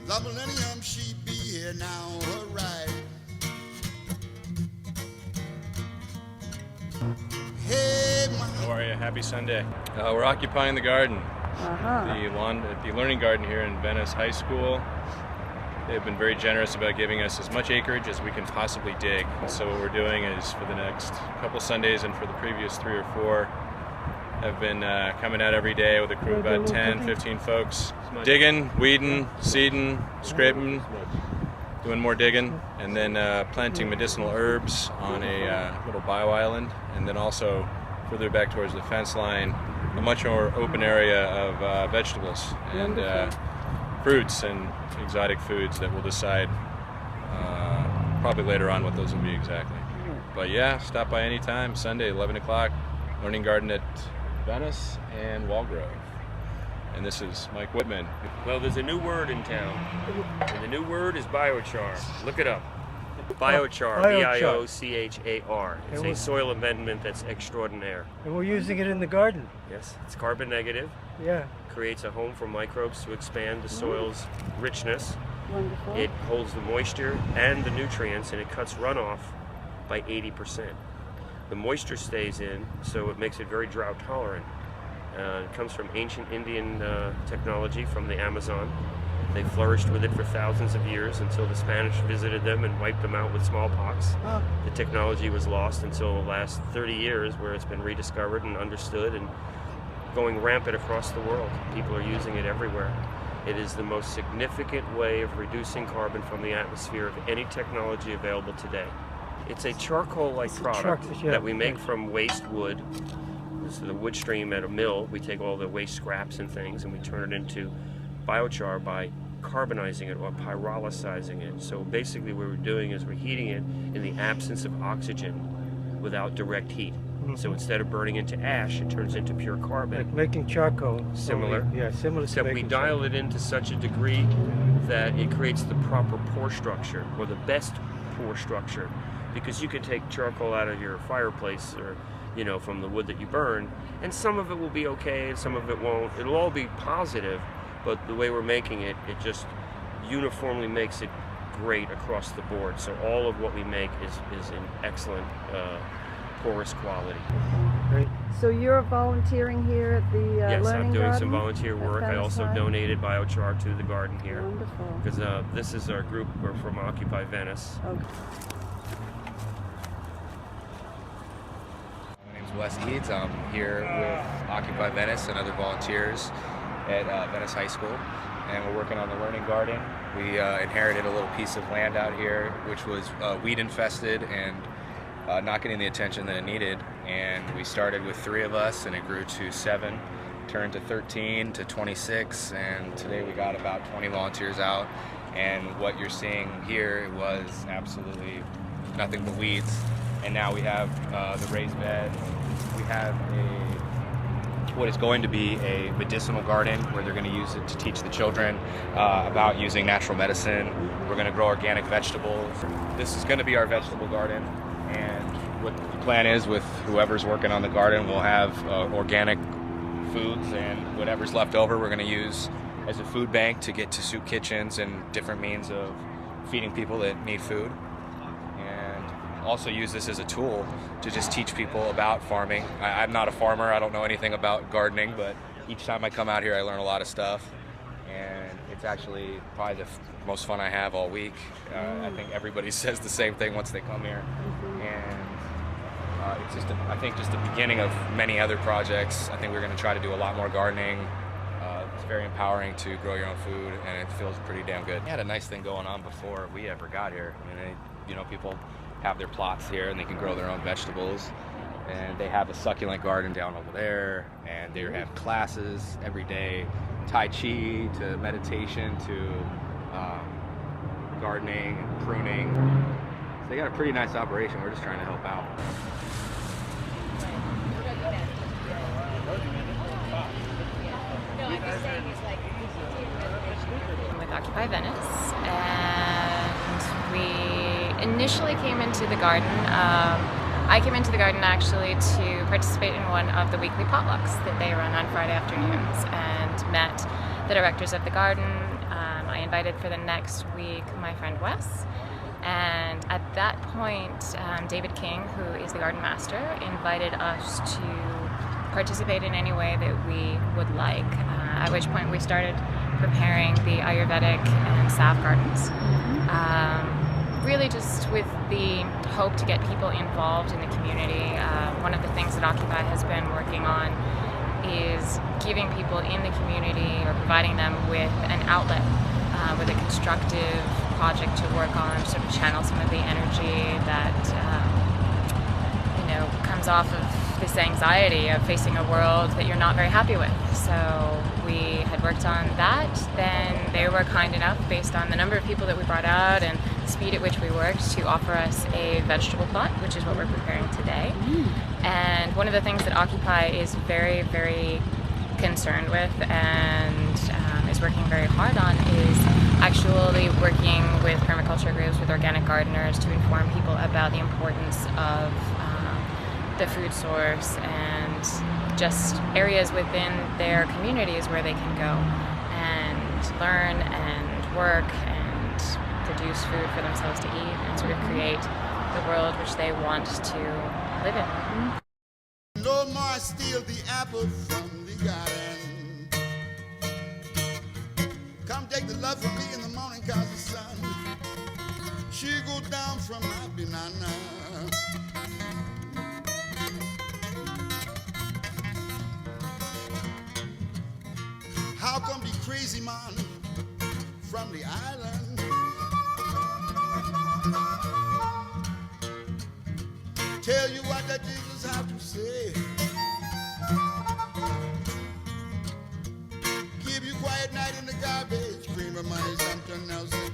The millennium, she be here now, alright. Hey, How are you? Happy Sunday. We're occupying the garden, the learning garden here in Venice High School. They've been very generous about giving us as much acreage as we can possibly dig. So what we're doing is, for the next couple Sundays and for the previous 3 or 4, I've been coming out every day with a crew of about 10, 15 folks, digging, weeding, seeding, scraping, doing more digging, and then planting medicinal herbs on a little bio island, and then also further back towards the fence line, a much more open area of vegetables and fruits and exotic foods that we'll decide probably later on what those will be exactly. But yeah, stop by anytime, Sunday, 11 o'clock, learning garden at Venice and Walgrove. And this is Mike Whitman. Well, there's a new word in town, and the new word is biochar. Look it up. Biochar, B-I-O-C-H-A-R. It's a soil amendment that's extraordinaire. And we're using it in the garden. Yes, it's carbon negative. Yeah. Creates a home for microbes to expand the soil's richness. Wonderful. It holds the moisture and the nutrients, and it cuts runoff by 80%. The moisture stays in, so it makes it very drought tolerant. It comes from ancient Indian technology from the Amazon. They flourished with it for thousands of years until the Spanish visited them and wiped them out with smallpox. Oh. The technology was lost until the last 30 years, where it's been rediscovered and understood and going rampant across the world. People are using it everywhere. It is the most significant way of reducing carbon from the atmosphere of any technology available today. It's a charcoal-like product that we make from waste wood. This is the wood stream at a mill. We take all the waste scraps and things and we turn it into biochar by carbonizing it or pyrolyzing it. So basically what we're doing is we're heating it in the absence of oxygen without direct heat. So instead of burning into ash, it turns into pure carbon. Like making charcoal. Similar. Yeah, similar to Except we dial it into such a degree that it creates the proper pore structure, or the best pore structure. Because you can take charcoal out of your fireplace, or from the wood that you burn, and some of it will be okay and some of it won't. It'll all be positive, but the way we're making it, it just uniformly makes it great across the board. So all of what we make is in excellent porous quality. Great. So you're volunteering here at the Yes, learning I'm doing garden some volunteer work. I also donated biochar to the garden here. Wonderful. Because this is our group. We're from Occupy Venice. Okay. Wes Eads. I'm here with Occupy Venice and other volunteers at Venice High School, and we're working on the learning garden. We inherited a little piece of land out here which was weed infested and not getting the attention that it needed, and we started with 3 of us and it grew to 7, turned to 13 to 26, and today we got about 20 volunteers out, and what you're seeing here was absolutely nothing but weeds. And now we have the raised bed. We have what is going to be a medicinal garden where they're going to use it to teach the children about using natural medicine. We're going to grow organic vegetables. This is going to be our vegetable garden, and what the plan is with whoever's working on the garden, we'll have organic foods, and whatever's left over we're going to use as a food bank to get to soup kitchens and different means of feeding people that need food. Also use this as a tool to just teach people about farming. I'm not a farmer, I don't know anything about gardening, but each time I come out here I learn a lot of stuff, and it's actually probably the most fun I have all week. I think everybody says the same thing once they come here, and it's just I think just the beginning of many other projects. I think we're going to try to do a lot more gardening. It's very empowering to grow your own food, and it feels pretty damn good. We had a nice thing going on before we ever got here. I mean, people have their plots here and they can grow their own vegetables, and they have a succulent garden down over there, and they have classes every day, Tai Chi to meditation to gardening and pruning. So they got a pretty nice operation. We're just trying to help out. With Occupy Venice, and we initially came into the garden. I came into the garden actually to participate in one of the weekly potlucks that they run on Friday afternoons, and met the directors of the garden. I invited for the next week my friend Wes. And at that point, David King, who is the garden master, invited us to participate in any way that we would like, at which point we started preparing the Ayurvedic and salve gardens. Really just with the hope to get people involved in the community. One of the things that Occupy has been working on is giving people in the community or providing them with an outlet, with a constructive project to work on, sort of channel some of the energy that comes off of this anxiety of facing a world that you're not very happy with. So we had worked on that. Then they were kind enough, based on the number of people that we brought out and the speed at which we worked, to offer us a vegetable plot, which is what we're preparing today. And one of the things that Occupy is very, very concerned with and is working very hard on is actually working with permaculture groups, with organic gardeners, to inform people about the importance of the food source and just areas within their communities where they can go and learn and work and produce food for themselves to eat and sort of create the world which they want to live in. No more steal the apple from the garden. Come take the love from me in the morning, cause the sun, she go down from my banana. How come the crazy man from the island tell you what the Jesus have to say? Give you quiet night in the garbage, cream of money, something else.